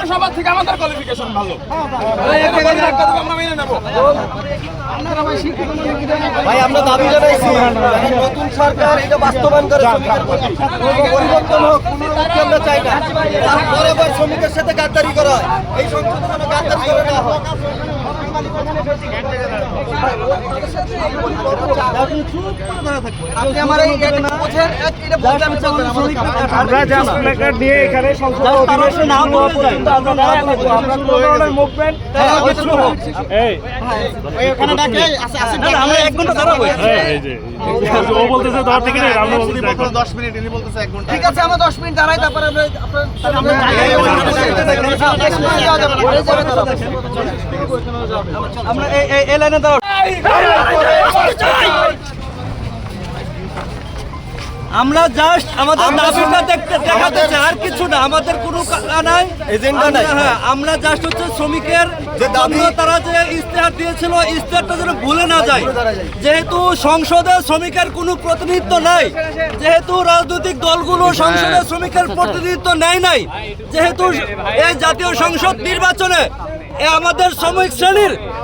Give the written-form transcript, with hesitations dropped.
সবার থেকে আমাদের কোয়ালিফিকেশন ভালো ভাই আমরা দাবি জানাইছি নতুন সরকার এটা বাস্তবায়ন করে পরিবর্তন হোক, আমরা চাই না বরাবর শ্রমিকের সাথে গাদ্দারি করা হয়, এই সংসদে কোনো গাদ্দারি করে না হয়। আমরা জাস্ট প্ল্যাকার্ড নিয়ে এখানে সংসদ অধিবেশন না হওয়া পর্যন্ত আমরা দাঁড়ায় থাকবো। আমরা কোনো ধরনের মুভমেন্ট এই এখানে ডাকে আমরা 1 ঘন্টা দাঁড়াবো। এই যে ও বলতেছে 10 থেকে নেই, আমরা বলতেছি 10 মিনিট, ইনি বলতেছে 1 ঘন্টা। ঠিক আছে আমরা 10 মিনিট দাঁড়াই, তারপর আমরা এই লাইনে দাঁড়াও। আমরা জাস্ট আমাদের দাবিটা দেখাতে চাই, আর কিছু না, আমাদের কোনো নাই এজেন্ডা নাই। হ্যাঁ, আমরা জাস্ট হচ্ছে শ্রমিকের যে দাবি, তারা যে ইশতেহার দিয়েছিল ইশতেহারটা যেন ভুলে না যায়। যেহেতু সংসদে শ্রমিকের কোনো প্রতিনিধিত্ব নাই, যেহেতু রাজনৈতিক দলগুলো সংসদে শ্রমিকের প্রতিনিধিত্ব নেয় নাই, যেহেতু এই জাতীয় সংসদ নির্বাচনে আমাদের শ্রমিক শ্রেণীর